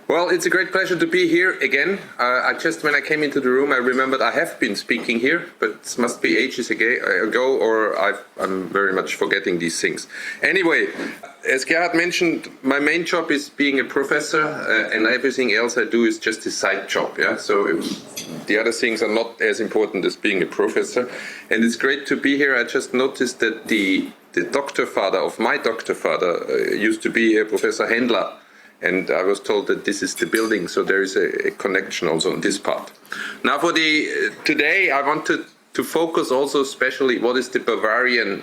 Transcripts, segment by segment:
Well, it's a great pleasure to be here again. When I came into the room, I remembered I have been speaking here, but it must be ages ago, or I'm very much forgetting these things. Anyway, as Gerhard mentioned, my main job is being a professor, and everything else I do is just a side job. Yeah, so the other things are not as important as being a professor, and it's great to be here. I just noticed that the doctor father of my doctor father used to be Professor Händler. And I was told that this is the building, so there is a connection also on this part. Now for today, I want to focus also especially what is the Bavarian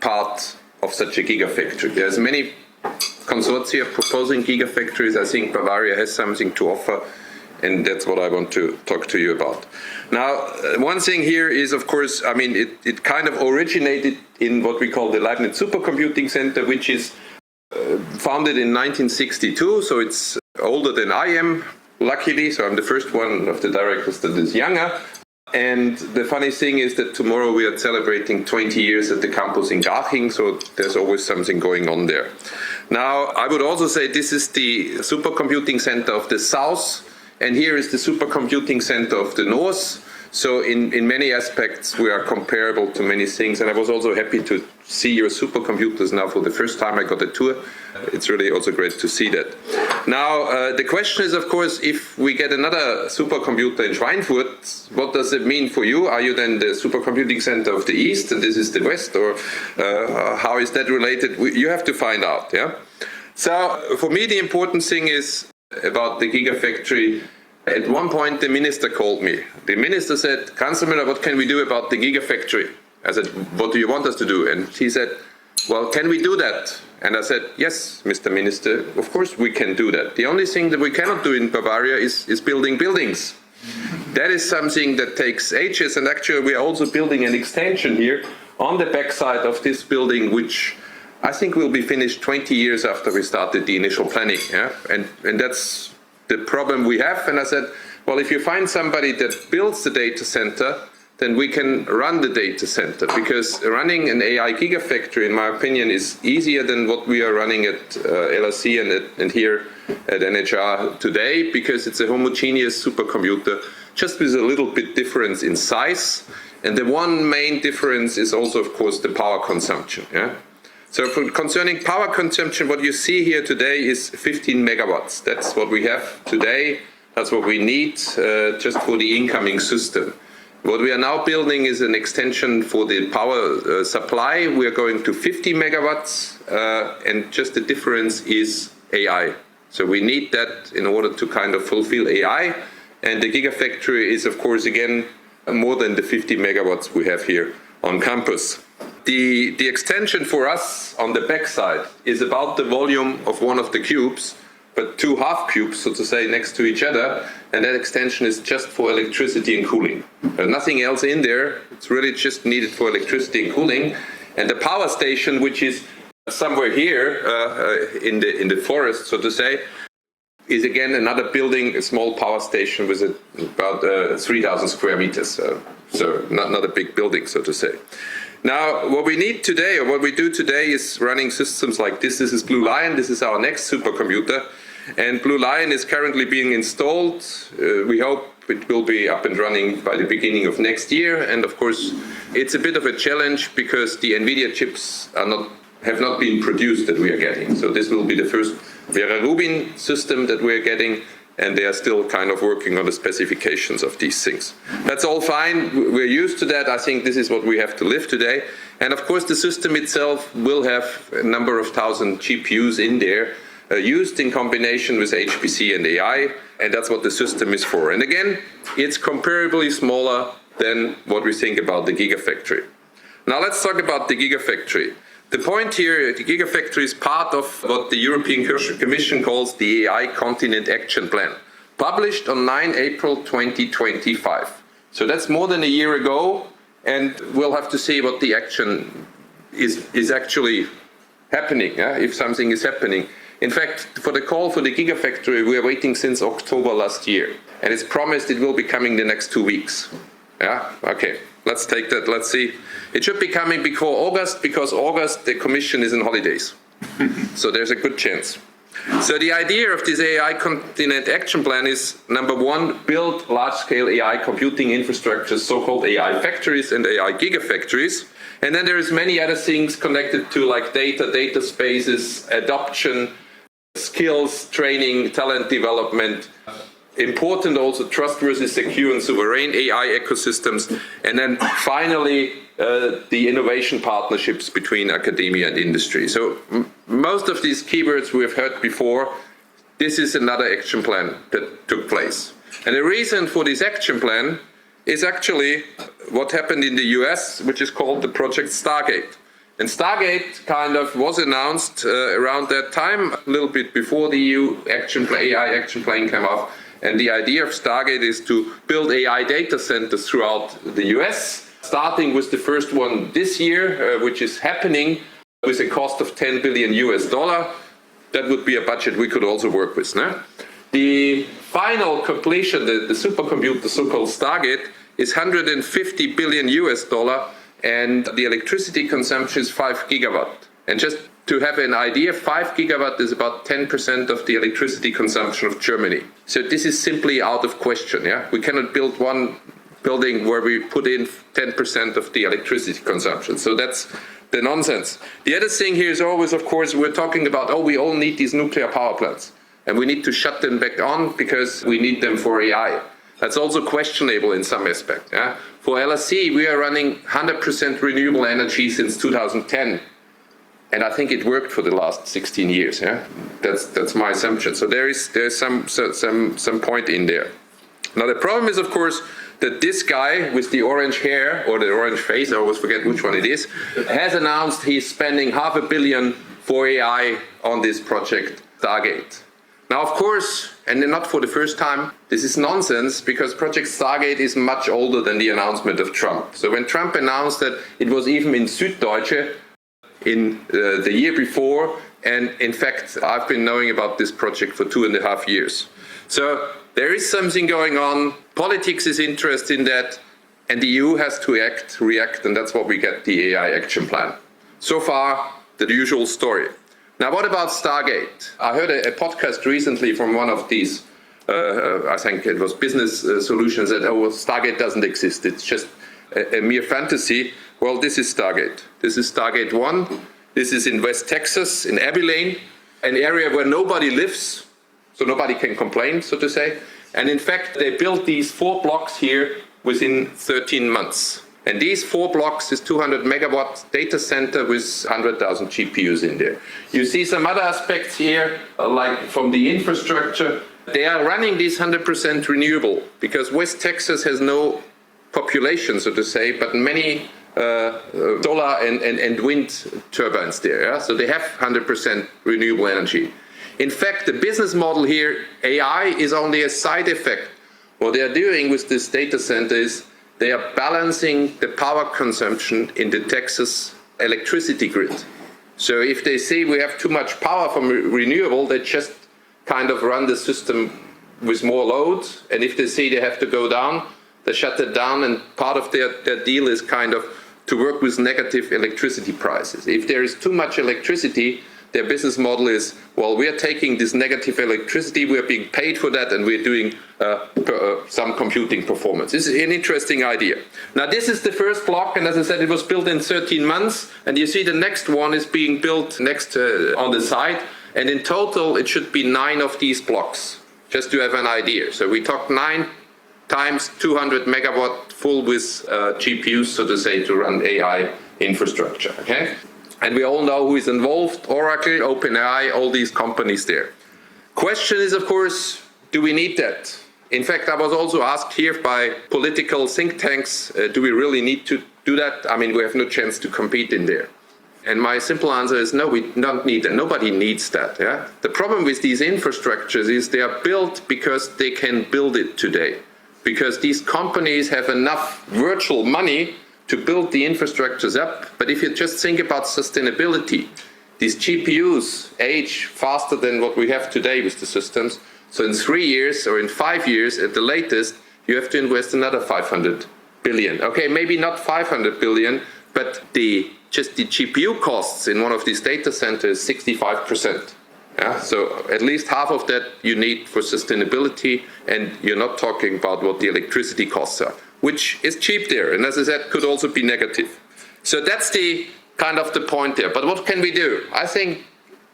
part of such a gigafactory. There's many consortia proposing gigafactories. I think Bavaria has something to offer, and that's what I want to talk to you about. Now, one thing here is, of course, I mean, it kind of originated in what we call the Leibniz Supercomputing Center, which is founded in 1962, so it's older than I am, luckily. So I'm the first one of the directors that is younger. And the funny thing is that tomorrow we are celebrating 20 years at the campus in Garching, so there's always something going on there. Now, I would also say this is the supercomputing center of the south, and here is the supercomputing center of the north. So in many aspects, we are comparable to many things. And I was also happy to see your supercomputers now for the first time. I got a tour. It's really also great to see that. Now, the question is, of course, if we get another supercomputer in Schweinfurt, what does it mean for you? Are you then the supercomputing center of the East and this is the West? Or how is that related? You have to find out, yeah? So for me, the important thing is about the Gigafactory. At one point, the minister called me. The minister said, Kranzlmüller, what can we do about the Gigafactory? I said, what do you want us to do? And he said, well, can we do that? And I said, yes, Mr. Minister, of course we can do that. The only thing that we cannot do in Bavaria is building buildings. That is something that takes ages, and actually we are also building an extension here on the backside of this building, which I think will be finished 20 years after we started the initial planning. Yeah? And that's the problem we have. And I said, well, if you find somebody that builds the data center, then we can run the data center, because running an AI gigafactory, in my opinion, is easier than what we are running at LRC and here at NHR today, because it's a homogeneous supercomputer, just with a little bit difference in size. And the one main difference is also, of course, the power consumption. Yeah? So concerning power consumption, what you see here today is 15 megawatts. That's what we have today. That's what we need just for the incoming system. What we are now building is an extension for the power supply. We are going to 50 megawatts, and just the difference is AI. So we need that in order to kind of fulfill AI. And the Gigafactory is, of course, again, more than the 50 megawatts we have here on campus. The extension for us on the backside is about the volume of one of the cubes, but two half cubes, so to say, next to each other, and that extension is just for electricity and cooling. There's nothing else in there. It's really just needed for electricity and cooling. And the power station, which is somewhere here in the forest, so to say, is again another building, a small power station with about 3,000 square meters. So not a big building, so to say. Now, what we need today, or what we do today, is running systems like this. This is Blue Lion. This is our next supercomputer. And Blue Lion is currently being installed. We hope it will be up and running by the beginning of next year. And of course, it's a bit of a challenge because the NVIDIA chips have not been produced that we are getting. So this will be the first Vera Rubin system that we're getting, and they are still kind of working on the specifications of these things. That's all fine. We're used to that. I think this is what we have to live today. And of course, the system itself will have a number of thousand GPUs in there, used in combination with HPC and AI, and that's what the system is for. And again, it's comparably smaller than what we think about the Gigafactory. Now let's talk about the Gigafactory. The point here, the Gigafactory is part of what the European Commission calls the AI Continent Action Plan, published on 9 April 2025. So that's more than a year ago, and we'll have to see what the action is actually happening, if something is happening. In fact, for the call for the Gigafactory, we are waiting since October last year, and it's promised it will be coming the next 2 weeks. Yeah, okay. Let's take that. Let's see. It should be coming before August, because August the Commission is in holidays. So there's a good chance. So the idea of this AI continent action plan is, number one, build large-scale AI computing infrastructures, so-called AI factories and AI gigafactories. And then there's many other things connected to like data spaces, adoption, skills, training, talent development. Important also trustworthy, secure and sovereign AI ecosystems. And then finally, the innovation partnerships between academia and industry. So most of these keywords we have heard before, this is another action plan that took place. And the reason for this action plan is actually what happened in the US, which is called the Project Stargate. And Stargate kind of was announced around that time, a little bit before the EU AI action plan came off. And the idea of Stargate is to build AI data centers throughout the US, starting with the first one this year, which is happening with a cost of $10 billion US. That would be a budget we could also work with. No? The final completion, the supercomputer, the so-called Stargate, is $150 billion US, and the electricity consumption is 5 gigawatt. And just to have an idea, 5 gigawatt is about 10% of the electricity consumption of Germany. So this is simply out of question. Yeah, we cannot build one building where we put in 10% of the electricity consumption. So that's the nonsense. The other thing here is always, of course, we're talking about, we all need these nuclear power plants. And we need to shut them back on because we need them for AI. That's also questionable in some aspect. Yeah? For LSC, we are running 100% renewable energy since 2010. And I think it worked for the last 16 years. Yeah, that's my assumption. So there's some point in there. Now the problem is, of course, that this guy with the orange hair or the orange face, I always forget which one it is, has announced he's spending $500 million for AI on this project Stargate. Now, of course, and not for the first time, this is nonsense because Project Stargate is much older than the announcement of Trump. So when Trump announced that, it was even in Süddeutsche in the year before, and in fact, I've been knowing about this project for 2.5 years. So there is something going on, politics is interested in that, and the EU has to react, and that's what we get the AI action plan. So far, the usual story. Now, what about Stargate? I heard a podcast recently from one of these, I think it was Business Solutions, that, Stargate doesn't exist, it's just a mere fantasy. Well, this is Stargate. This is Stargate 1. This is in West Texas, in Abilene, an area where nobody lives, so nobody can complain, so to say. And in fact, they built these 4 blocks here within 13 months. And these 4 blocks is 200 megawatt data center with 100,000 GPUs in there. You see some other aspects here, like from the infrastructure. They are running these 100% renewable because West Texas has no population, so to say, but many solar and wind turbines there. Yeah? So they have 100% renewable energy. In fact, the business model here, AI, is only a side effect. What they are doing with this data center is they are balancing the power consumption in the Texas electricity grid. So if they see we have too much power from renewable, they just kind of run the system with more load. And if they see they have to go down, they shut it down, and part of their deal is kind of to work with negative electricity prices. If there is too much electricity, their business model is, well, we are taking this negative electricity, we are being paid for that, and we're doing some computing performance. This is an interesting idea. Now, this is the first block, and as I said, it was built in 13 months, and you see the next one is being built next on the side, and in total, it should be 9 of these blocks, just to have an idea. So we talk 9 times 200 megawatt full with GPUs, so to say, to run AI infrastructure, okay? And we all know who is involved, Oracle, OpenAI, all these companies there. Question is, of course, do we need that? In fact, I was also asked here by political think tanks, do we really need to do that? I mean, we have no chance to compete in there. And my simple answer is no, we don't need that. Nobody needs that. Yeah? The problem with these infrastructures is they are built because they can build it today. Because these companies have enough virtual money to build the infrastructures up. But if you just think about sustainability, these GPUs age faster than what we have today with the systems. So in 3 years or in 5 years at the latest, you have to invest another 500 billion. Okay, maybe not 500 billion, but just the GPU costs in one of these data centers, 65%. Yeah? So at least half of that you need for sustainability, and you're not talking about what the electricity costs are, which is cheap there, and as I said, could also be negative. So that's the kind of the point there. But what can we do? I think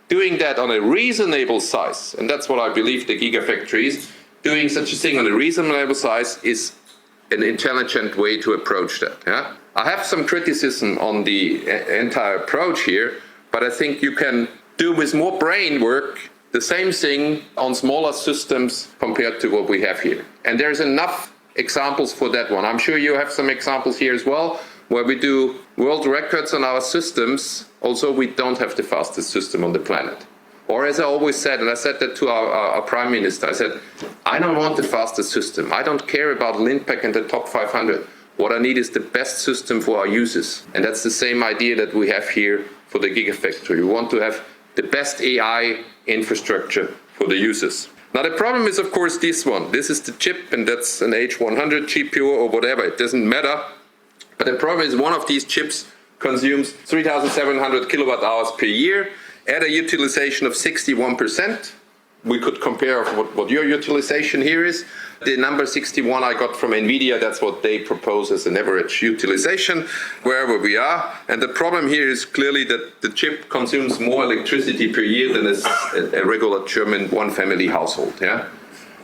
doing that on a reasonable size, and that's what I believe the Gigafactory is, doing such a thing on a reasonable size is an intelligent way to approach that. Yeah? I have some criticism on the entire approach here, but I think you can do with more brain work the same thing on smaller systems compared to what we have here. And there's enough examples for that one. I'm sure you have some examples here as well, where we do world records on our systems, also we don't have the fastest system on the planet. Or as I always said, and I said that to our Prime Minister, I said, I don't want the fastest system. I don't care about Lindbeck and the top 500. What I need is the best system for our users. And that's the same idea that we have here for the Gigafactory. We want to have the best AI infrastructure for the users. Now the problem is, of course, this one. This is the chip, and that's an H100 GPU or whatever. It doesn't matter. But the problem is one of these chips consumes 3,700 kilowatt hours per year at a utilization of 61%. We could compare what your utilization here is. The number 61 I got from NVIDIA, that's what they propose as an average utilization, wherever we are. And the problem here is clearly that the chip consumes more electricity per year than a regular German one-family household. Yeah?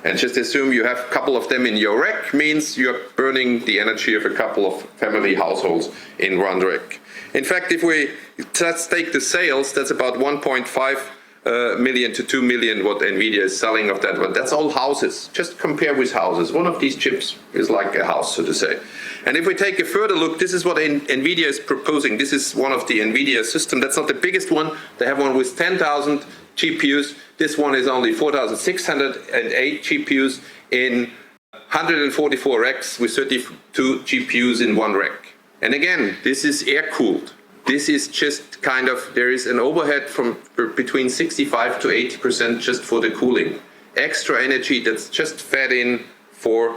And just assume you have a couple of them in your rack, means you're burning the energy of a couple of family households in one rack. In fact, if we just take the sales, that's about 1.5 million to 2 million what NVIDIA is selling of that one. That's all houses. Just compare with houses. One of these chips is like a house, so to say. And if we take a further look, this is what NVIDIA is proposing. This is one of the NVIDIA system. That's not the biggest one. They have one with 10,000 GPUs. This one is only 4,608 GPUs in 144 racks with 32 GPUs in one rack. And again, this is air-cooled. This is just kind of, there is an overhead from between 65 to 80% just for the cooling. Extra energy that's just fed in for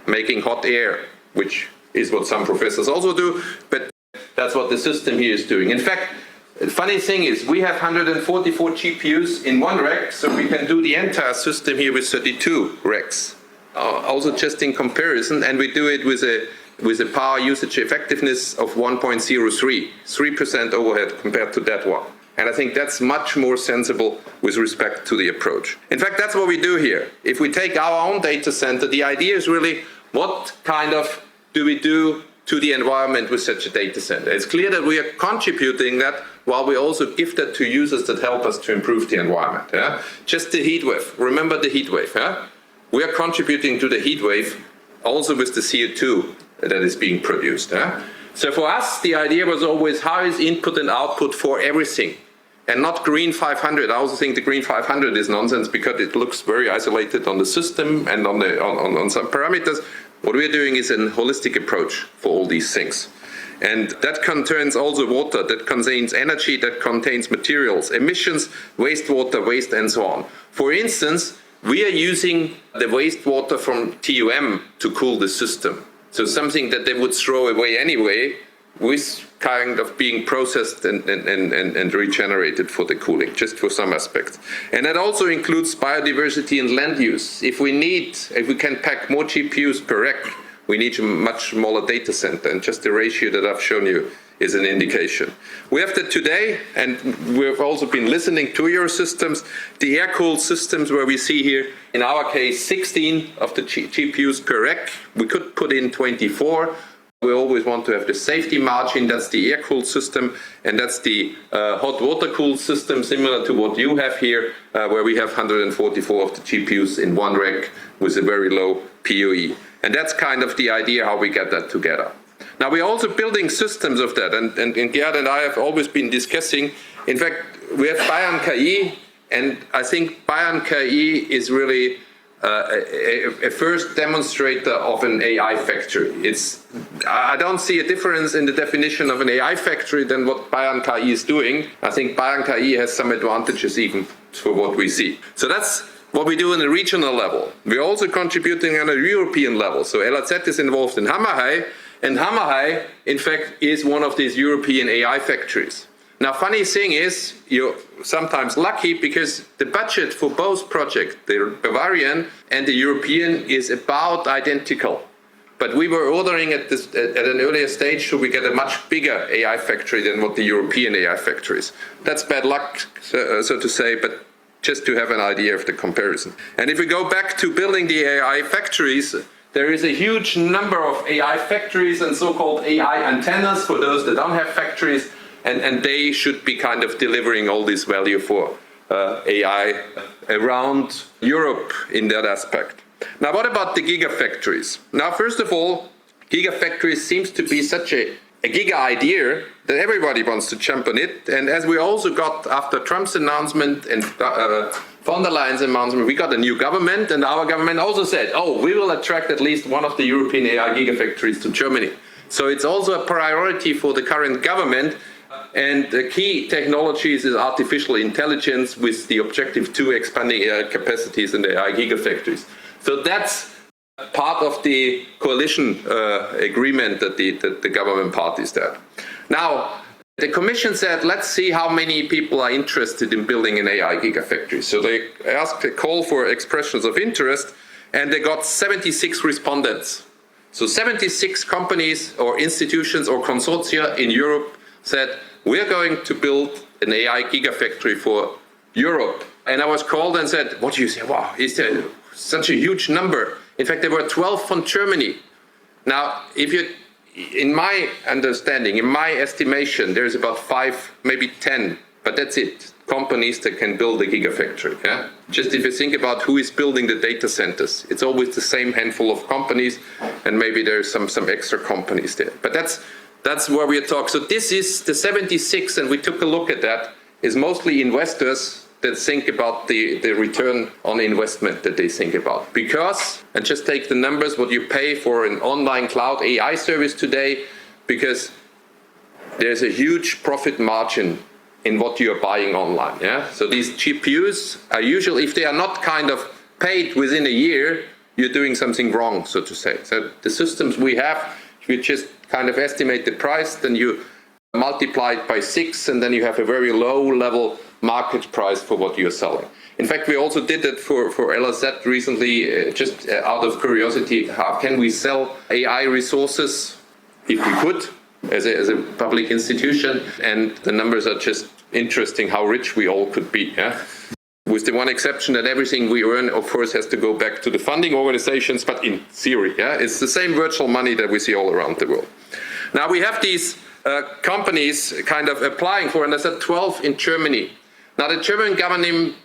making hot air, which is what some professors also do, but that's what the system here is doing. In fact, the funny thing is we have 144 GPUs in one rack, so we can do the entire system here with 32 racks. Also just in comparison, and we do it with a power usage effectiveness of 1.03, 3% overhead compared to that one. And I think that's much more sensible with respect to the approach. In fact, that's what we do here. If we take our own data center, the idea is really what kind of do we do to the environment with such a data center. It's clear that we are contributing that while we also give that to users that help us to improve the environment. Yeah? Just the heat wave. Remember the heat wave. Yeah? We are contributing to the heat wave also with the CO2 that is being produced. So for us, the idea was always how is input and output for everything, and not green 500. I also think the green 500 is nonsense because it looks very isolated on the system and on some parameters. What we're doing is a holistic approach for all these things. And that contains also water, that contains energy, that contains materials, emissions, wastewater, waste, and so on. For instance, we are using the wastewater from TUM to cool the system. So something that they would throw away anyway, with kind of being processed and regenerated for the cooling, just for some aspects. And that also includes biodiversity and land use. If we can pack more GPUs per rack, we need a much smaller data center, and just the ratio that I've shown you is an indication. We have that today, and we've also been listening to your systems, the air-cooled systems where we see here, in our case, 16 of the GPUs per rack. We could put in 24. We always want to have the safety margin. That's the air-cooled system, and that's the hot water-cooled system, similar to what you have here, where we have 144 of the GPUs in one rack with a very low PoE. And that's kind of the idea how we get that together. Now, we're also building systems of that, and Gerd and I have always been discussing. In fact, we have Bayern KI, and I think Bayern KI is really a first demonstrator of an AI factory. I don't see a difference in the definition of an AI factory than what Bayern KI is doing. I think Bayern KI has some advantages even for what we see. So that's what we do on a regional level. We're also contributing on a European level. So LAZ is involved in Hammerhai, and Hammerhai, in fact, is one of these European AI factories. Now, funny thing is, you're sometimes lucky because the budget for both projects, the Bavarian and the European, is about identical. But we were ordering at an earlier stage, so we get a much bigger AI factory than what the European AI factory is. That's bad luck, so to say, but just to have an idea of the comparison. And if we go back to building the AI factories, there is a huge number of AI factories and so-called AI antennas for those that don't have factories, and they should be kind of delivering all this value for AI around Europe in that aspect. Now, what about the gigafactories? Now, first of all, gigafactories seems to be such a giga idea that everybody wants to jump on it. And as we also got after Trump's announcement and von der Leyen's announcement, we got a new government, and our government also said, oh, we will attract at least one of the European AI gigafactories to Germany. So it's also a priority for the current government. And the key technologies is artificial intelligence with the objective to expanding AI capacities in the AI gigafactories. So that's part of the coalition agreement that the government parties there. Now, the Commission said, let's see how many people are interested in building an AI gigafactory. So they asked a call for expressions of interest, and they got 76 respondents. So 76 companies or institutions or consortia in Europe said, we're going to build an AI gigafactory for Europe. And I was called and said, what do you say? Wow, is there such a huge number? In fact, there were 12 from Germany. Now, if you, in my understanding, in my estimation, there's about 5, maybe 10, but that's it, companies that can build a gigafactory. Yeah? Just if you think about who is building the data centers, it's always the same handful of companies, and maybe there's some extra companies there. But that's where we are talking. So this is the 76, and we took a look at that, is mostly investors that think about the return on investment that they think about. Because, and just take the numbers, what you pay for an online cloud AI service today, because there's a huge profit margin in what you're buying online. Yeah. So these GPUs are usually, if they are not kind of paid within a year, you're doing something wrong, so to say. So the systems we have, if you just kind of estimate the price, then you multiply it by 6, and then you have a very low level market price for what you're selling. In fact, we also did it for LSZ recently, just out of curiosity, how can we sell AI resources, if we could, as a public institution? And the numbers are just interesting, how rich we all could be. Yeah? With the one exception that everything we earn, of course, has to go back to the funding organizations, but in theory, yeah, it's the same virtual money that we see all around the world. Now we have these companies kind of applying for, and I said 12 in Germany. Now the German government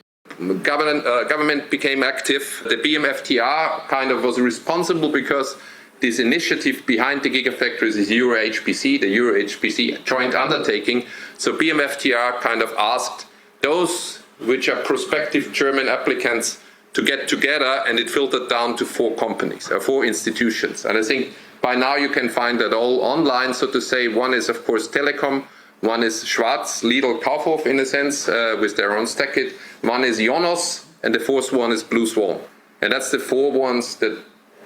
became active. The BMFTR kind of was responsible because this initiative behind the gigafactories is Euro HPC, the Euro HPC joint undertaking. So BMFTR kind of asked those which are prospective German applicants to get together, and it filtered down to 4 companies, 4 institutions. And I think by now you can find that all online, so to say. One is, of course, Telekom. One is Schwarz, Lidl, Kaufhof, in a sense, with their own stack-it. One is Jonas, and the 4th one is Blue Swan. And that's the 4 ones that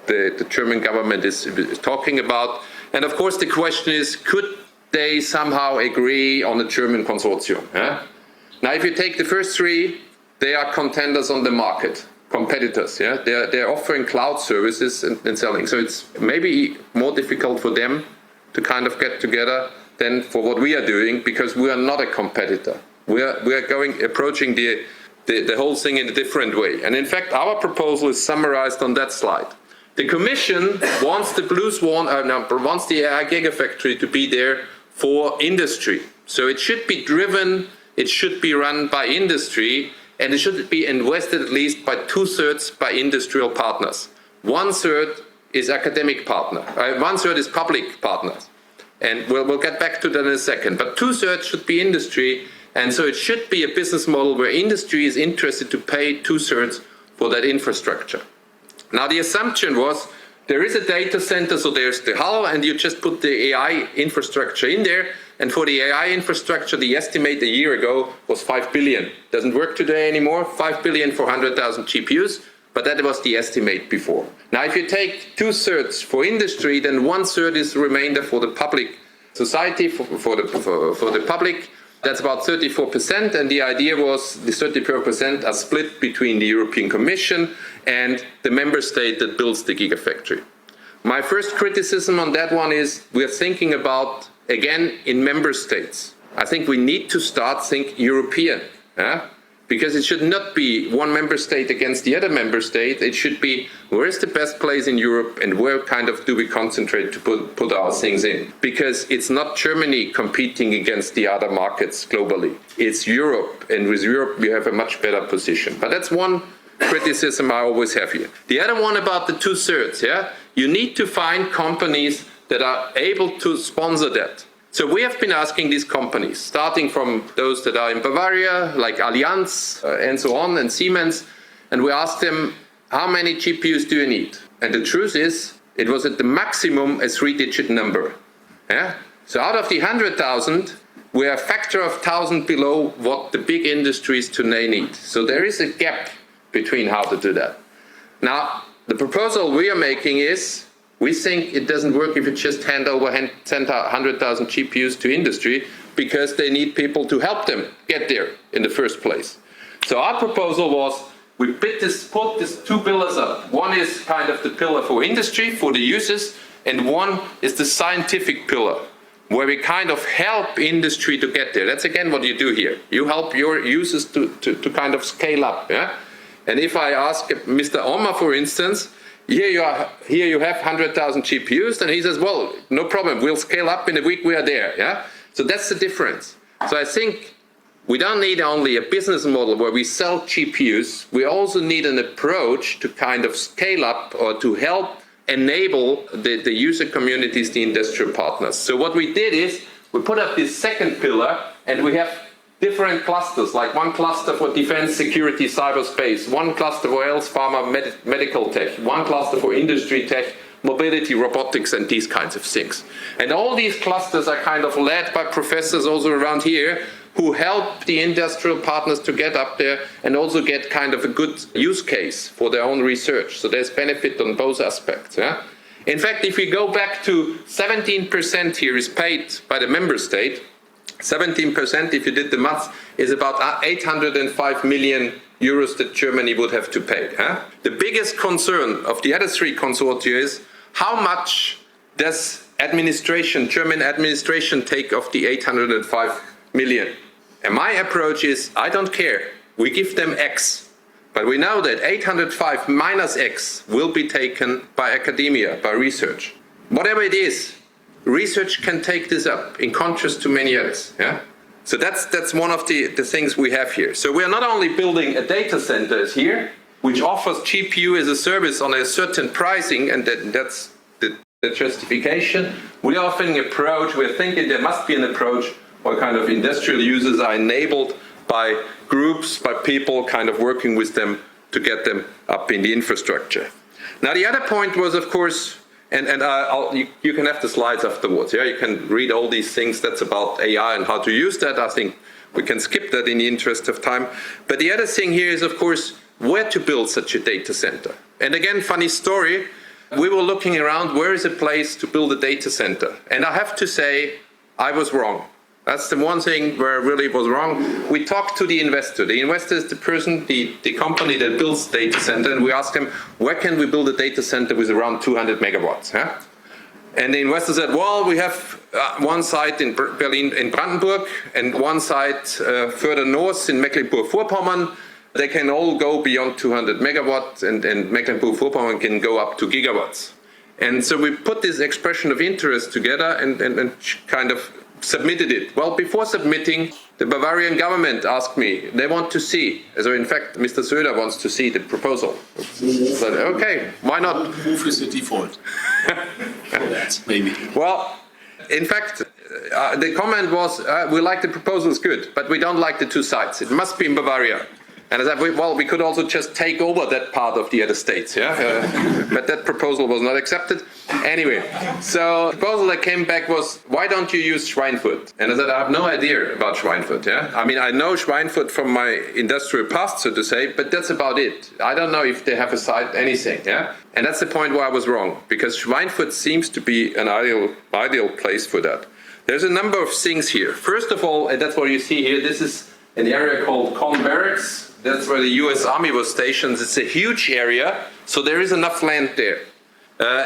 the German government is talking about. And of course, the question is, could they somehow agree on a German consortium? Yeah? Now, if you take the first 3, they are contenders on the market, competitors. Yeah, they're offering cloud services and selling. So it's maybe more difficult for them to kind of get together than for what we are doing, because we are not a competitor. We are approaching the whole thing in a different way. And in fact, our proposal is summarized on that slide. The Commission wants the Blue Swan, wants the AI Gigafactory to be there for industry. So it should be driven, it should be run by industry, and it should be invested at least by 2/3 by industrial partners. 1/3 is academic partner, 1/3 is public partners. And we'll get back to that in a second. But 2/3 should be industry, and so it should be a business model where industry is interested to pay 2/3 for that infrastructure. Now the assumption was there is a data center, so there's the hull, and you just put the AI infrastructure in there. And for the AI infrastructure, the estimate a year ago was 5 billion. Doesn't work today anymore. 5 billion for 100,000 GPUs, but that was the estimate before. Now, if you take 2/3 for industry, then 1/3 is the remainder for the public society, for the public. That's about 34%, and the idea was the 34% are split between the European Commission and the member state that builds the Gigafactory. My first criticism on that one is we're thinking about, again, in member states. I think we need to start think European, because it should not be one member state against the other member state. It should be, where is the best place in Europe and where kind of do we concentrate to put our things in? Because it's not Germany competing against the other markets globally. It's Europe, and with Europe we have a much better position. But that's one criticism I always have here. The other one about the 2/3, you need to find companies that are able to sponsor that. So we have been asking these companies, starting from those that are in Bavaria, like Allianz and so on, and Siemens, and we asked them, how many GPUs do you need? And the truth is, it was at the maximum a 3-digit number. So out of the 100,000, we're a factor of 1,000 below what the big industries today need. So there is a gap between how to do that. Now, the proposal we are making is, we think it doesn't work if you just send 100,000 GPUs to industry, because they need people to help them get there in the first place. So our proposal was, we put these 2 pillars up. One is kind of the pillar for industry, for the users, and one is the scientific pillar, where we kind of help industry to get there. That's again what you do here. You help your users to kind of scale up. And if I ask Mr. Omar, for instance, here you have 100,000 GPUs, and he says, well, no problem, we'll scale up in a week, we are there. So that's the difference. So I think we don't need only a business model where we sell GPUs, we also need an approach to kind of scale up or to help enable the user communities, the industrial partners. So what we did is, we put up this second pillar, and we have different clusters, like one cluster for defense, security, cyberspace, one cluster for health, pharma, medical tech, one cluster for industry tech, mobility, robotics, and these kinds of things. And all these clusters are kind of led by professors also around here who help the industrial partners to get up there and also get kind of a good use case for their own research. So there's benefit on both aspects. In fact, if we go back to 17% here is paid by the member state, 17%, if you did the maths, is about 805 million euros that Germany would have to pay. The biggest concern of the other 3 consortia is, how much does German administration take of the 805 million? And my approach is, I don't care. We give them X. But we know that 805 minus X will be taken by academia, by research. Whatever it is, research can take this up, in contrast to many others. So that's one of the things we have here. So we are not only building a data center here, which offers GPU as a service on a certain pricing, and that's the justification. We are offering an approach, we're thinking there must be an approach where kind of industrial users are enabled by groups, by people kind of working with them to get them up in the infrastructure. Now the other point was, of course, and you can have the slides afterwards. You can read all these things that's about AI and how to use that. I think we can skip that in the interest of time. But the other thing here is, of course, where to build such a data center. And again, funny story, we were looking around, where is a place to build a data center? And I have to say, I was wrong. That's the one thing where I really was wrong. We talked to the investor. The investor is the person, the company that builds data center, and we asked him, where can we build a data center with around 200 megawatts? And the investor said, well, we have one site in Berlin, in Brandenburg, and one site further north in Mecklenburg-Vorpommern. They can all go beyond 200 megawatts, and Mecklenburg-Vorpommern can go up to gigawatts. And so we put this expression of interest together and kind of submitted it. Well, before submitting, the Bavarian government asked me, they want to see, so in fact, Mr. Söder wants to see the proposal. So, okay, why not? Proof is the default. Maybe. Well, in fact, the comment was, we like the proposal, it's good, but we don't like the 2 sites. It must be in Bavaria. And I said, well, we could also just take over that part of the other states, but that proposal was not accepted. Anyway, so the proposal that came back was, why don't you use Schweinfurt? And I said, I have no idea about Schweinfurt, I mean, I know Schweinfurt from my industrial past, so to say, but that's about it. I don't know if they have a site, anything, And that's the point where I was wrong, because Schweinfurt seems to be an ideal place for that. There's a number of things here. First of all, and that's what you see here, this is an area called Con Barracks. That's where the US Army was stationed. It's a huge area, so there is enough land there.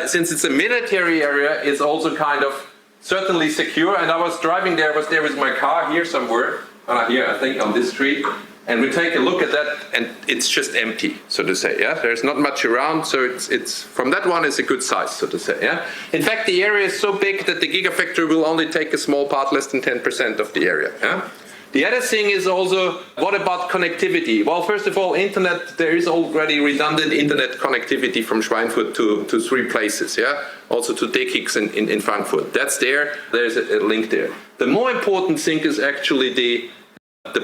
Since it's a military area, it's also kind of certainly secure. And I was driving there, I was there with my car here somewhere, here I think on this street. And we take a look at that, and it's just empty, so to say. Yeah, there's not much around, so it's from that one, it's a good size, so to say. Yeah. In fact, the area is so big that the Gigafactory will only take a small part, less than 10% of the area. Yeah. The other thing is also, what about connectivity? Well, first of all, internet, there is already redundant internet connectivity from Schweinfurt to 3 places, yeah? Also to Dekix in Frankfurt. That's there, there's a link there. The more important thing is actually the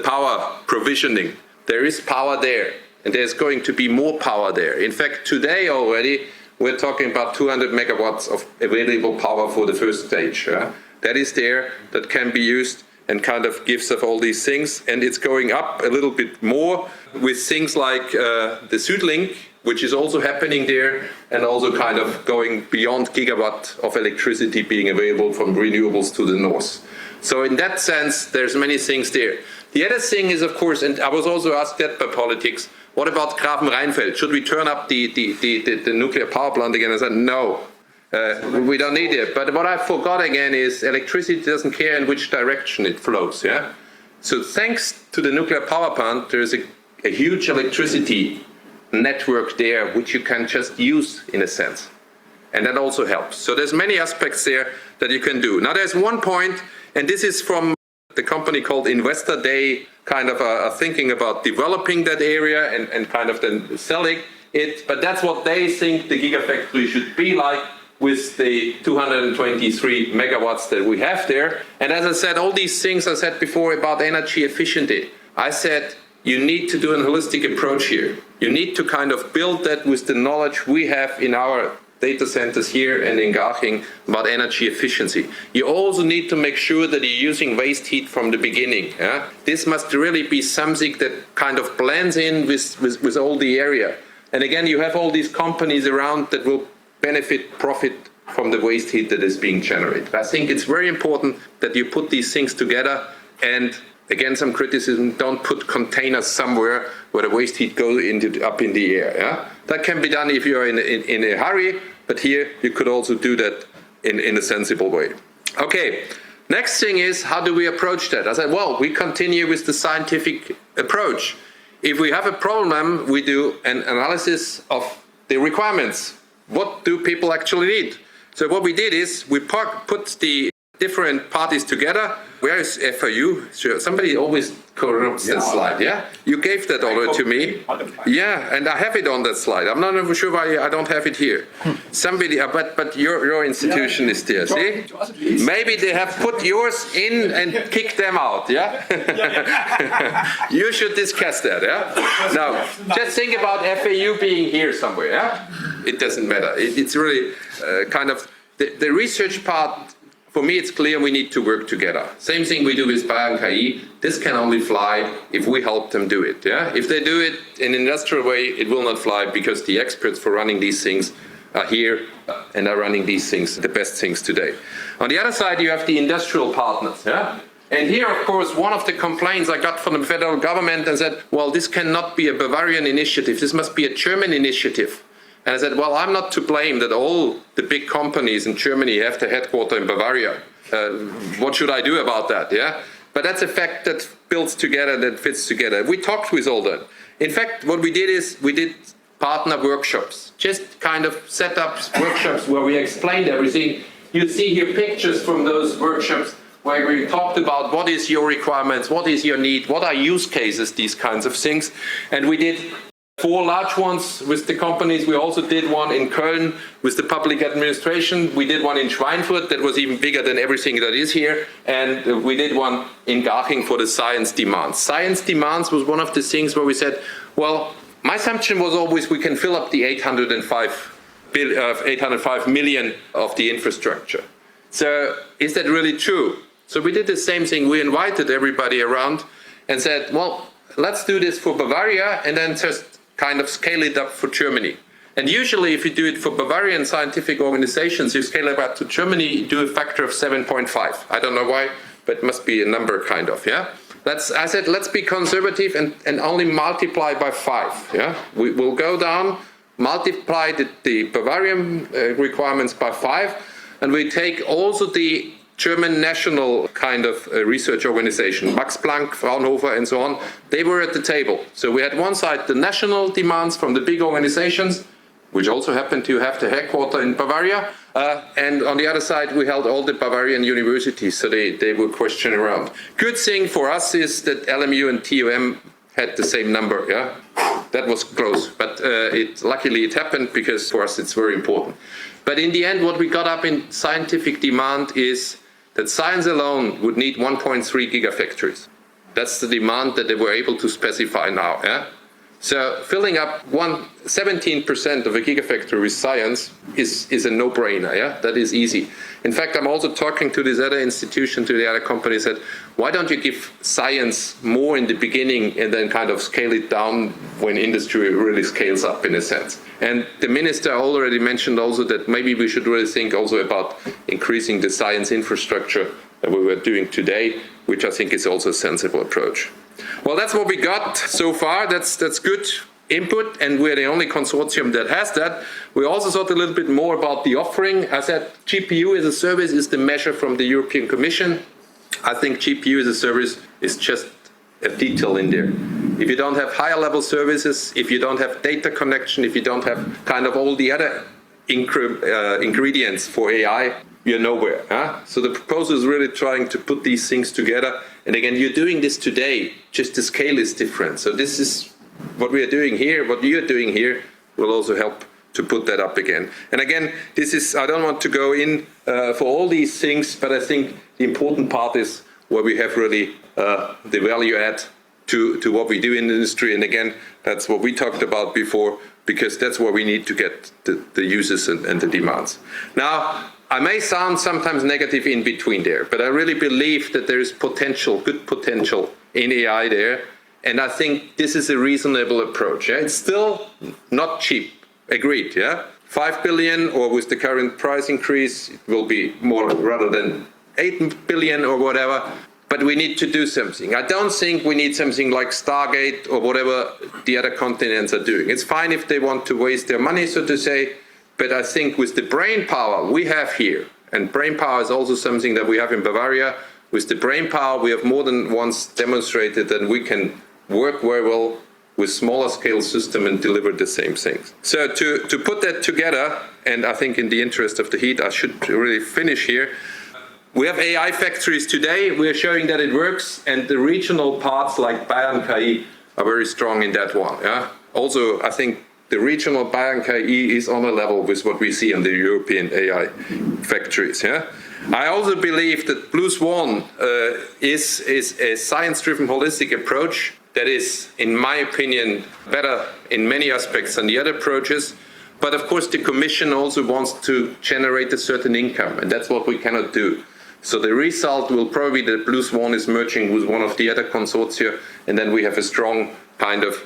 power provisioning. There is power there, and there's going to be more power there. In fact, today already, we're talking about 200 megawatts of available power for the first stage. Yeah? That is there, that can be used and kind of gives us all these things. And it's going up a little bit more with things like the Südlink, which is also happening there, and also kind of going beyond gigawatt of electricity being available from renewables to the north. So in that sense, there's many things there. The other thing is, of course, and I was also asked that by politics, what about Grafenrheinfeld? Should we turn up the nuclear power plant again? I said, no. We don't need it. But what I forgot again is electricity doesn't care in which direction it flows. Yeah. So thanks to the nuclear power plant, there's a huge electricity network there which you can just use in a sense, and that also helps. So there's many aspects there that you can do. Now there's one point, and this is from the company called Investor Day, kind of thinking about developing that area and kind of then selling it. But that's what they think the Gigafactory should be like, with the 223 megawatts that we have there. And as I said, all these things I said before about energy efficiency, I said you need to do a holistic approach here. You need to kind of build that with the knowledge we have in our data centers here and in Garching about energy efficiency. You also need to make sure that you're using waste heat from the beginning. Yeah? This must really be something that kind of blends in with all the area. And again, you have all these companies around that will profit from the waste heat that is being generated. I think it's very important that you put these things together, and again, some criticism, don't put containers somewhere where the waste heat goes up in the air. Yeah? That can be done if you're in a hurry, but here you could also do that in a sensible way. Okay, next thing is, how do we approach that? I said, well, we continue with the scientific approach. If we have a problem, we do an analysis of the requirements. What do people actually need? So what we did is we put the different parties together. Where is FAU? Sure. Somebody always corrupts that slide, yeah? You gave that already to me. Yeah, and I have it on that slide. I'm not even sure why I don't have it here. Somebody, but your institution is there, see? Maybe they have put yours in and kicked them out, yeah? You should discuss that, yeah? Now, just think about FAU being here somewhere, yeah? It doesn't matter. It's really kind of the research part. For me, it's clear we need to work together. Same thing we do with Bavarian KI. This can only fly if we help them do it. Yeah? If they do it in an industrial way, it will not fly because the experts for running these things are here and are running these things, the best things today. On the other side, you have the industrial partners. Yeah? And here, of course, one of the complaints I got from the federal government and said, well, this cannot be a Bavarian initiative. This must be a German initiative. And I said, well, I'm not to blame that all the big companies in Germany have their headquarters in Bavaria. What should I do about that? Yeah, but that's a fact that builds together, that fits together. We talked with all that. In fact, what we did is we did partner workshops, just kind of set up workshops where we explained everything. You see here pictures from those workshops where we talked about what is your requirements, what is your need, what are use cases, these kinds of things. And we did 4 large ones with the companies. We also did one in Köln with the public administration. We did one in Schweinfurt that was even bigger than everything that is here. And we did one in Garching for the science demands. Science demands was one of the things where we said, well, my assumption was always we can fill up the 805 million of the infrastructure. So is that really true? So we did the same thing. We invited everybody around and said, well, let's do this for Bavaria and then just kind of scale it up for Germany. And usually if you do it for Bavarian scientific organizations, you scale it up to Germany, you do a factor of 7.5. I don't know why, but it must be a number kind of, yeah? I said, let's be conservative and only multiply by 5, yeah? We'll go down, multiply the Bavarian requirements by 5, and we take also the German national kind of research organization, Max Planck, Fraunhofer, and so on. They were at the table. So we had one side the national demands from the big organizations, which also happened to have the headquarters in Bavaria, and on the other side we held all the Bavarian universities, so they were questioning around. Good thing for us is that LMU and TUM had the same number, yeah? That was close, but luckily it happened because for us it's very important. But in the end, what we got up in scientific demand is that science alone would need 1.3 gigafactories. That's the demand that they were able to specify now. Yeah? So filling up 17% of a gigafactory with science is a no-brainer. Yeah? That is easy. In fact, I'm also talking to this other institution, to the other company, said, why don't you give science more in the beginning and then kind of scale it down when industry really scales up in a sense. And the minister already mentioned also that maybe we should really think also about increasing the science infrastructure that we were doing today, which I think is also a sensible approach. Well, that's what we got so far. That's good input, and we're the only consortium that has that. We also thought a little bit more about the offering. I said GPU as a service is the measure from the European Commission. I think GPU as a service is just a detail in there. If you don't have higher level services, if you don't have data connection, if you don't have kind of all the other ingredients for AI, you're nowhere. Huh? So the proposal is really trying to put these things together. And again, you're doing this today, just the scale is different. So this is what we are doing here, what you're doing here will also help to put that up again. And again, this is, I don't want to go in for all these things, but I think the important part is where we have really the value add to what we do in the industry. And again, that's what we talked about before, because that's where we need to get the uses and the demands. Now, I may sound sometimes negative in between there, but I really believe that there is potential, good potential in AI there. And I think this is a reasonable approach. Yeah? It's still not cheap, agreed. Yeah, 5 billion, or with the current price increase, it will be more rather than 8 billion or whatever. But we need to do something. I don't think we need something like Stargate or whatever the other continents are doing. It's fine if they want to waste their money, so to say. But I think with the brain power we have here, and brain power is also something that we have in Bavaria, with the brain power we have more than once demonstrated that we can work very well with smaller scale system and deliver the same things. So to put that together, and I think in the interest of the heat, I should really finish here. We have AI factories today. We are showing that it works, and the regional parts like Bayern KI are very strong in that one. Yeah? Also, I think the regional Bayern KI is on a level with what we see on the European AI factories. Yeah? I also believe that Blue Swan is a science-driven holistic approach that is, in my opinion, better in many aspects than the other approaches. But of course, the Commission also wants to generate a certain income, and that's what we cannot do. So the result will probably be that Blue Swan is merging with one of the other consortia, and then we have a strong kind of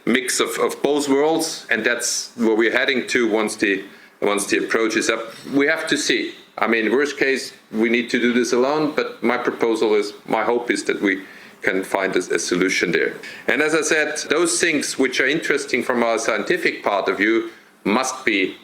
mix of both worlds, and that's where we're heading to once the approach is up. We have to see. I mean, worst case, we need to do this alone, but my hope is that we can find a solution there. And as I said, those things which are interesting from our scientific part of view must be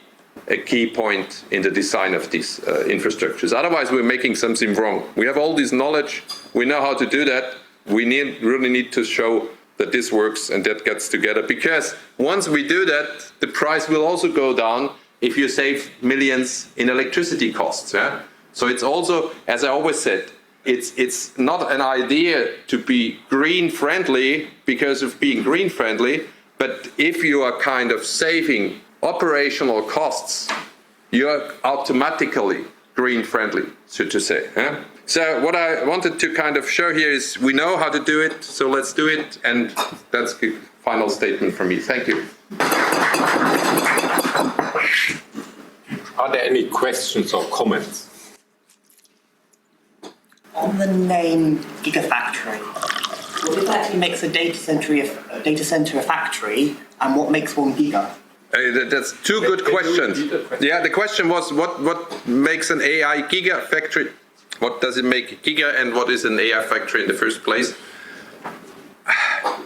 a key point in the design of these infrastructures. Otherwise, we're making something wrong. We have all this knowledge. We know how to do that. We really need to show that this works and that gets together. Because once we do that, the price will also go down if you save millions in electricity costs. Yeah? So it's also, as I always said, it's not an idea to be green-friendly because of being green-friendly, but if you are kind of saving operational costs, you're automatically green-friendly, so to say. Yeah? So what I wanted to kind of show here is we know how to do it, so let's do it, and that's the final statement from me. Thank you. Are there any questions or comments? On the name Gigafactory, what actually makes a data center a factory, and what makes one giga? That's two good questions. Yeah, the question was what makes an AI gigafactory? What does it make giga, and what is an AI factory in the first place?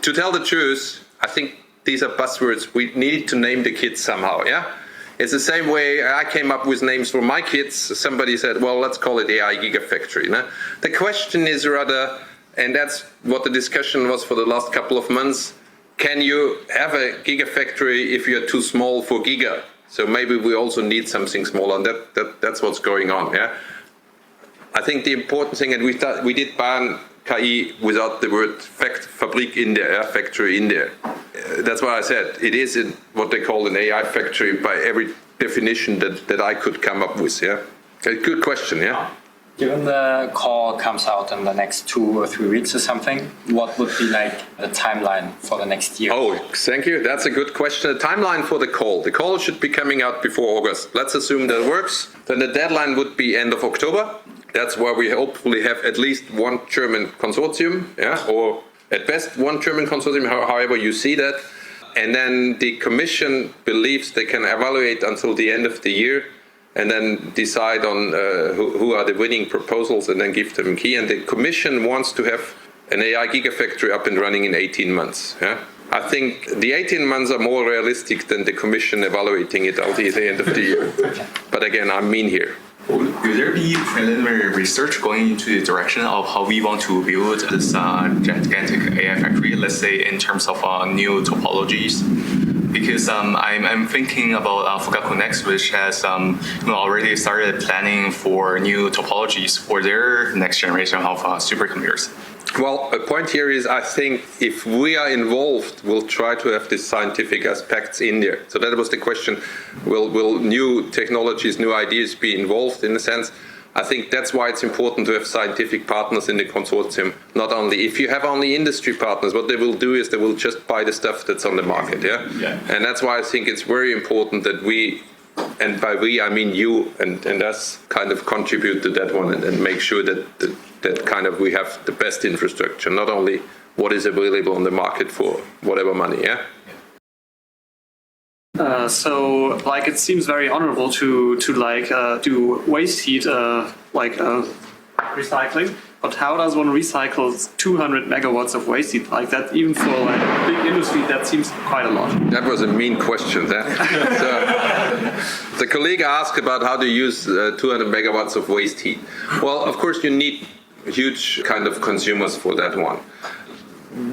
To tell the truth, I think these are buzzwords. We need to name the kids somehow. Yeah, it's the same way I came up with names for my kids. Somebody said, well, let's call it AI gigafactory. No? The question is rather, and that's what the discussion was for the last couple of months. Can you have a gigafactory if you're too small for giga? So maybe we also need something smaller, and that's what's going on. Yeah, I think the important thing, and we did ban KI without the word Fabrik in there, factory in there. That's why I said it is in what they call an AI factory by every definition that I could come up with. Yeah, a good question. Yeah. Given the call comes out in the next 2 or 3 weeks or something, what would be like the timeline for the next year? Oh, thank you. That's a good question. The timeline for the call. The call should be coming out before August. Let's assume that works. Then the deadline would be end of October. That's where we hopefully have at least one German consortium, yeah, or at best one German consortium, however you see that. And then the Commission believes they can evaluate until the end of the year, and then decide on who are the winning proposals, and then give them a key. And the Commission wants to have an AI gigafactory up and running in 18 months. Yeah? I think the 18 months are more realistic than the Commission evaluating it until the end of the year. But again, I'm mean here. Will there be preliminary research going into the direction of how we want to build this gigantic AI factory, let's say in terms of new topologies? Because I'm thinking about Fugaku Next, which has already started planning for new topologies for their next generation of supercomputers. Well, a point here is, I think if we are involved, we'll try to have the scientific aspects in there. So that was the question, will new technologies, new ideas be involved in a sense? I think that's why it's important to have scientific partners in the consortium. Not only, if you have only industry partners, what they will do is they will just buy the stuff that's on the market, yeah? And that's why I think it's very important that we, and by we I mean you and us, kind of contribute to that one and make sure that kind of we have the best infrastructure, not only what is available on the market for whatever money, yeah? So, like, it seems very honorable to do waste heat, recycling. But how does one recycle 200 megawatts of waste heat like that? Even for like big industry, that seems quite a lot. That was a mean question. So, the colleague asked about how to use 200 megawatts of waste heat. Well, of course, you need huge kind of consumers for that one.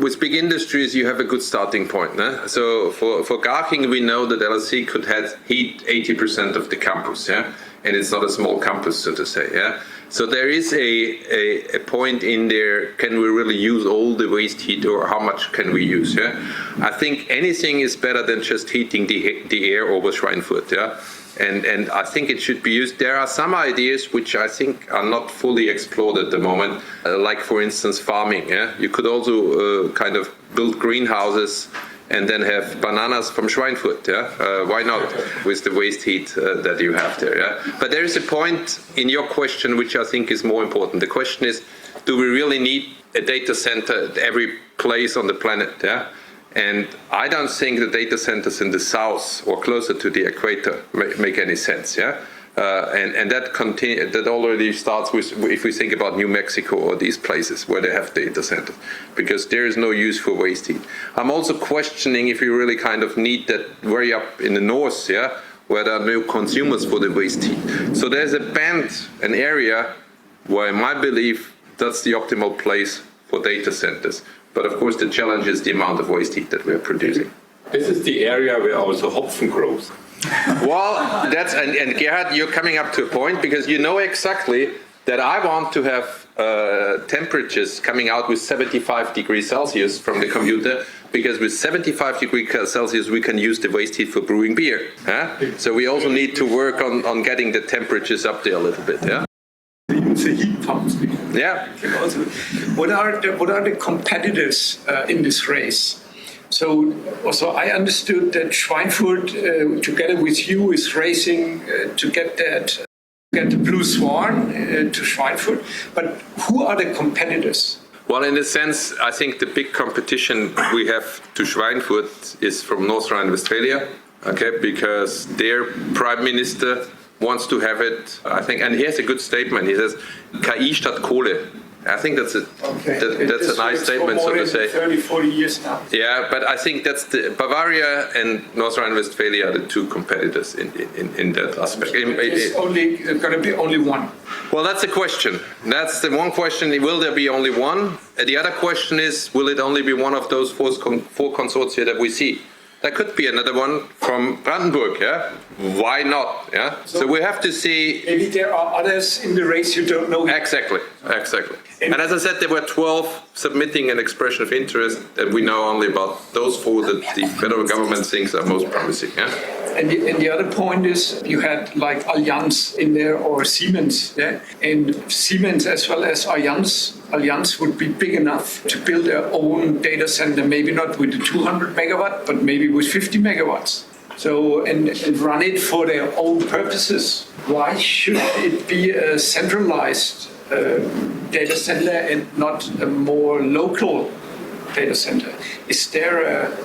With big industries, you have a good starting point. No? So for Garching, we know that LSC could heat 80% of the campus, yeah, and it's not a small campus, so to say, yeah. So there is a point in there. Can we really use all the waste heat, or how much can we use? Yeah, I think anything is better than just heating the air over Schweinfurt, yeah. And I think it should be used. There are some ideas which I think are not fully explored at the moment, like, for instance, farming. Yeah? You could also kind of build greenhouses and then have bananas from Schweinfurt. Yeah? Why not, with the waste heat that you have there? Yeah? But there is a point in your question which I think is more important. The question is, do we really need a data center at every place on the planet? Yeah? And I don't think the data centers in the south or closer to the equator make any sense, yeah? And that already starts with, if we think about New Mexico or these places where they have data centers, because there is no use for waste heat. I'm also questioning if you really kind of need that very up in the north, yeah, where there are no consumers for the waste heat. So there's a band, an area where, in my belief, that's the optimal place for data centers. But of course, the challenge is the amount of waste heat that we are producing. This is the area where also Hopfen grows. Well, that's and Gerhard, you're coming up to a point, because you know exactly that I want to have temperatures coming out with 75 degrees Celsius from the computer, because with 75 degrees Celsius we can use the waste heat for brewing beer. Huh? So we also need to work on getting the temperatures up there a little bit. Yeah. The heat pumps. Yeah. What are the competitors in this race? So also I understood that Schweinfurt, together with you, is racing to get the blue Swan to Schweinfurt. But who are the competitors? Well, in a sense, I think the big competition we have to Schweinfurt is from North Rhine-Westphalia, okay, because their prime minister wants to have it, I think, and he has a good statement. He says, KI statt Kohle. I think that's that's a nice statement, so to say. 30, 40 years now. Yeah, but I think that's Bavaria and North Rhine-Westphalia are the two competitors in that aspect. It's only going to be only one. Well, that's the question. That's the one question. Will there be only one? The other question is, will it only be one of those four consortia that we see? There could be another one from Brandenburg, yeah? Why not, yeah? So we have to see... Maybe there are others in the race you don't know. Exactly. And as I said, there were 12 submitting an expression of interest, and we know only about those 4 that the federal government thinks are most promising, yeah? And the other point is you had like Allianz in there or Siemens, yeah? And Siemens as well as Allianz would be big enough to build their own data center, maybe not with the 200 megawatt, but maybe with 50 megawatts. So, and run it for their own purposes. Why should it be a centralized data center and not a more local data center? Is there a...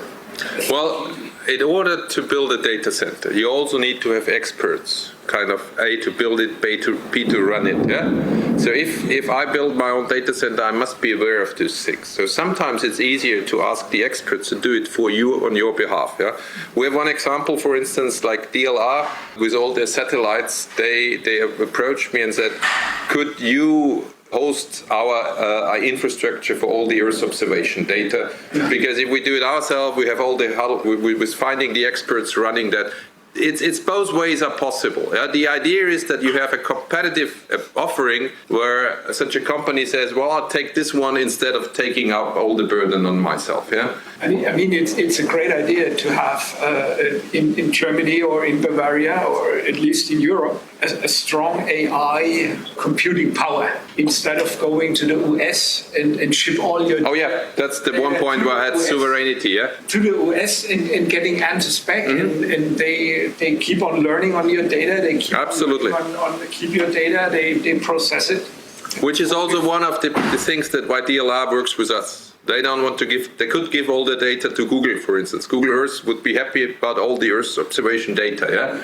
Well, in order to build a data center, you also need to have experts, kind of A, to build it, B, to run it, yeah? So if I build my own data center, I must be aware of these things. So sometimes it's easier to ask the experts to do it for you on your behalf, yeah? We have one example, for instance, like DLR, with all their satellites, they approached me and said, could you host our infrastructure for all the Earth observation data? Because if we do it ourselves, we have all the help with finding the experts running that. It's both ways are possible. Yeah? The idea is that you have a competitive offering where such a company says, well, I'll take this one instead of taking up all the burden on myself. Yeah. I mean, it's a great idea to have in Germany or in Bavaria or at least in Europe a strong AI computing power instead of going to the US and ship all your... Oh yeah, that's the one point where I had sovereignty, yeah? To the US and getting answers back, and they keep on learning on your data, they keep Absolutely. on keep your data, they process it. Which is also one of the things that why DLR works with us. They don't want to give, they could give all the data to Google, for instance. Google Earth would be happy about all the Earth observation data, yeah?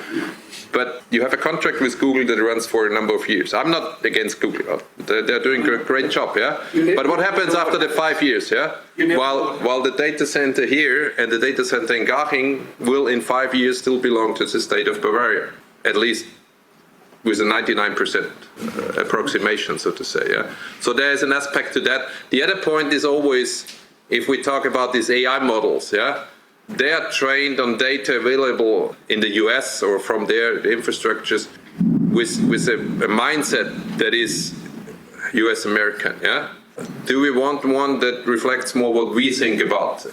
But you have a contract with Google that runs for a number of years. I'm not against Google. They're doing a great job, yeah? But what happens after the 5 years, yeah? While the data center here and the data center in Garching will in 5 years still belong to the state of Bavaria, at least with a 99% approximation, so to say, yeah? So there's an aspect to that. The other point is always, if we talk about these AI models, yeah? They are trained on data available in the US or from their infrastructures with a mindset that is US American, yeah? Do we want one that reflects more what we think about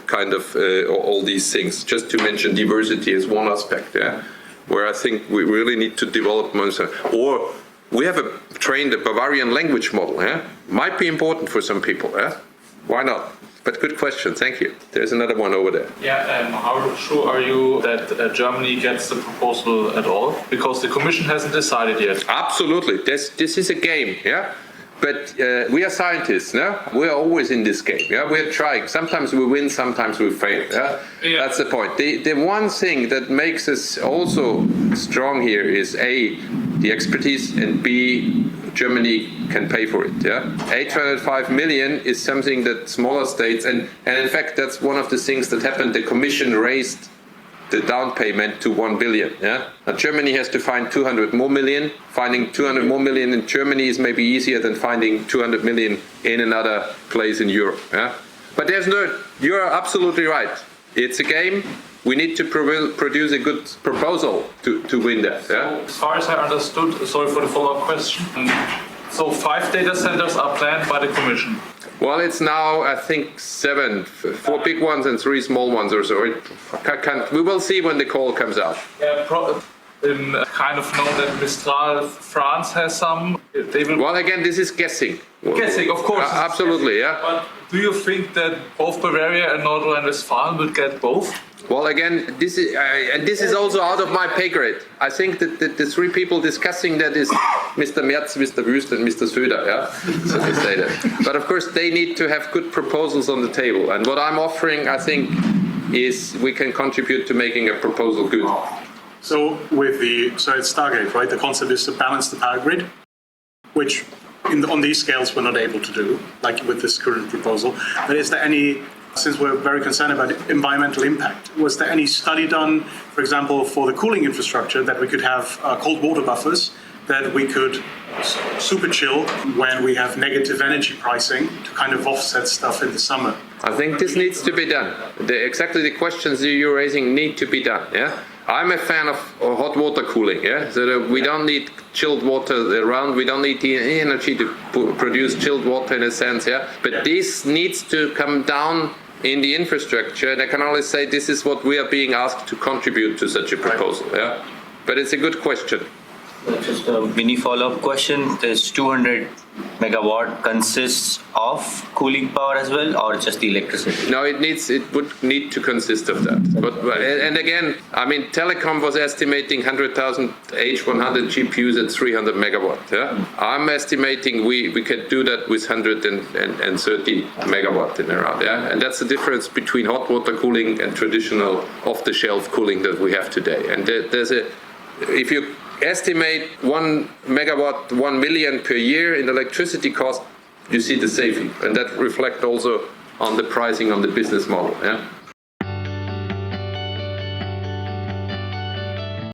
kind of all these things? Just to mention diversity is one aspect, yeah? Where I think we really need to develop more. Or we have trained a Bavarian language model, yeah? Might be important for some people, yeah? Why not? But good question, thank you. There's another one over there. Yeah, how sure are you that Germany gets the proposal at all? Because the Commission hasn't decided yet. Absolutely, this is a game, yeah? But we are scientists, no? We are always in this game, yeah? We're trying. Sometimes we win, sometimes we fail, yeah? That's the point. The one thing that makes us also strong here is A, the expertise, and B, Germany can pay for it, yeah? 805 million is something that smaller states, and in fact, that's one of the things that happened. The Commission raised the down payment to 1 billion. Yeah? Now Germany has to find 200 more million. Finding 200 more million in Germany is maybe easier than finding 200 million in another place in Europe. Yeah? But you're absolutely right. It's a game. We need to produce a good proposal to win that. Yeah? As far as I understood, sorry for the follow-up question, so 5 data centers are planned by the Commission. Well, it's now, I think, 7, 4 big ones and 3 small ones or so. We will see when the call comes out. Kind of know that Mistral France has some. Well, again, this is guessing. Guessing, of course. Absolutely, yeah. But do you think that both Bavaria and North Rhine-Westphalia will get both? Well, again, this is also out of my pay grade. I think that the 3 people discussing that is Mr. Merz, Mr. Wüst, and Mr. Söder, yeah? So to say that. But of course, they need to have good proposals on the table. And what I'm offering, I think, is we can contribute to making a proposal good. So it's Stargate, right? The concept is to balance the power grid, which on these scales we're not able to do, like with this current proposal. But is there any, since we're very concerned about environmental impact, was there any study done, for example, for the cooling infrastructure, that we could have cold water buffers that we could super chill when we have negative energy pricing to kind of offset stuff in the summer? I think this needs to be done. Exactly the questions you're raising need to be done. Yeah, I'm a fan of hot water cooling. Yeah, so that we don't need chilled water around. We don't need the energy to produce chilled water in a sense. Yeah, but this needs to come down in the infrastructure. And I can only say this is what we are being asked to contribute to such a proposal. Yeah, but it's a good question. Just a mini follow-up question. This 200 megawatt consists of cooling power as well, or just the electricity? No, it would need to consist of that. But and again, I mean, Telecom was estimating 100,000 H100 GPUs at 300 megawatt. Yeah, I'm estimating we could do that with 130 megawatt in around. Yeah, and that's the difference between hot water cooling and traditional off-the-shelf cooling that we have today. And if you estimate 1 megawatt, 1 million per year in electricity cost, you see the saving. And that reflects also on the pricing on the business model. Yeah.